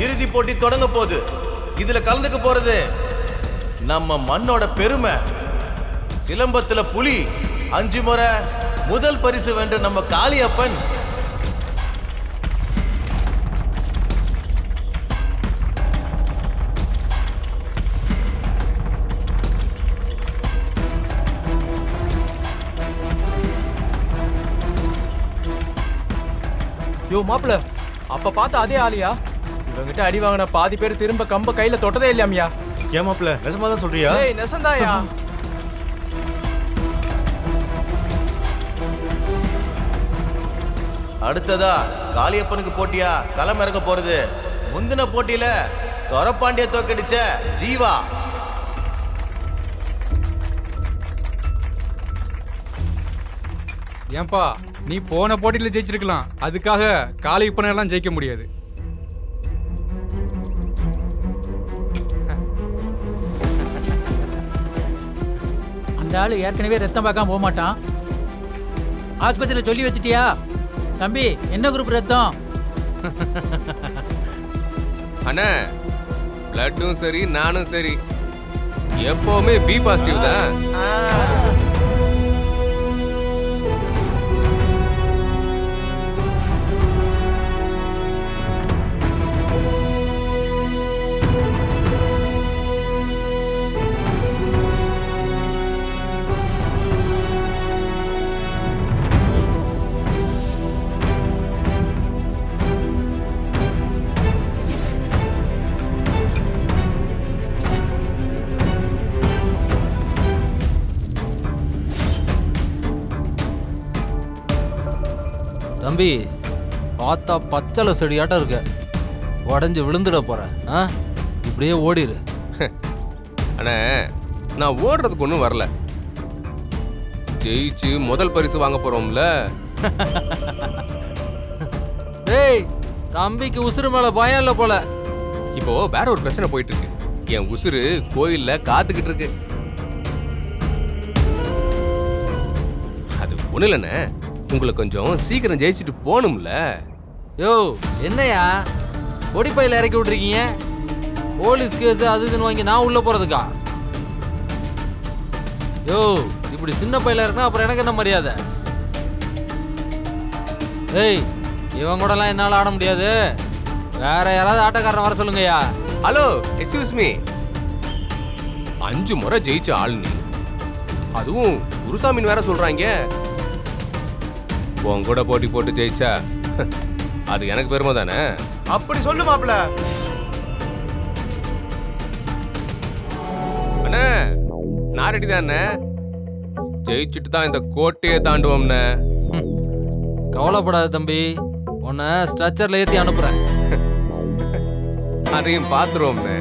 இறுதி போட்டி தொடங்க போகுது. இதுல கலந்துக்க போறது நம்ம மண்ணோட பெருமை. சிலம்பத்துல புலி 5 முறை முதல் பரிசு வென்ற நம்ம காளியப்பன். யோ மாப்பிள, அப்ப பார்த்த அதே ஆளியா? இவங்கிட்ட அடி வாங்கின பாதி பேர் திரும்ப கம்ப கையில தொட்டதே இல்லையாமியா? ஏன் மாப்பிள, நெசமாதான் சொல்றியா? ஏய் நெசந்தாயா? அடுத்ததா காளியப்பனுக்கு போட்டியா களம் இறக்க போறது முந்தின போட்டியில தொரப்பாண்டிய தோக்கடிச்ச ஜீவா. ஏன்பா, நீ போன போட்டியில ஜெயிச்சிருக்கலாம், அதுக்காக காளியப்பனை எல்லாம் ஜெயிக்க முடியாது. அந்த ஆளு ஏற்கனவே ரத்தம் பார்க்காம போக மாட்டான். ஆஸ்பத்திரியில் சொல்லி வச்சிட்டியா? தம்பி, என்ன குரூப் ரத்தம்? அண்ணா, பிளட்டும் சரி நானும் சரி எப்பவுமே பி பாசிட்டிவ் தான். தம்பி, பார்த்தா பச்சளை செடியாட்டம் இருக்க, உடஞ்சி விழுந்துட போற. இப்படியே ஓடிடு. அண்ணா, நான் ஓடுறதுக்கு ஒன்றும் வரல. ஜெயிச்சு முதல் பரிசு வாங்க போறோம்ல. டேய், தம்பிக்கு உசுறு மேல பயம் இல்ல போல. இப்போ வேற ஒரு பிரச்சனை போயிட்டு இருக்கு. என் உசுறு கோயில்ல காத்துக்கிட்டு இருக்கு. அது ஒண்ணு இல்லைண்ணே, உங்களை கொஞ்சம் சீக்கிரம் ஜெயிச்சுட்டு போகணும்ல. யோ, என்னையா பொடிப்பையில இறக்கி விட்டுருக்கீங்க? போலீஸ் கேஸ் அது இதுன்னு வாங்கி நான் உள்ள போறதுக்கா? யோ, இப்படி சின்ன பையில இருக்கா அப்புறம் எனக்கு என்ன மரியாதை? ஏய், இவன் கூடலாம் என்னால் ஆட முடியாது. வேற யாராவது ஆட்டக்காரன் வர சொல்லுங்கய்யா. Hello, excuse me. 5 முறை ஜெயிச்ச ஆள் நீ, அதுவும் குருசாமின்னு வேற சொல்றாங்க. உன் கூட போட்டி போட்டு ஜெயிச்சா அது எனக்கு பெருமை தானே? அப்படி சொல்லு மாப்பிள. அண்ணே, நான் ரெடி தானே. ஜெயிச்சுட்டு தான் இந்த கோட்டையை தாண்டுவோம்னே. கவலைப்படாத தம்பி, உன்னை ஸ்ட்ரெச்சர்ல ஏற்றி அனுப்புறேன். அதையும் பார்த்துருவோம்னே.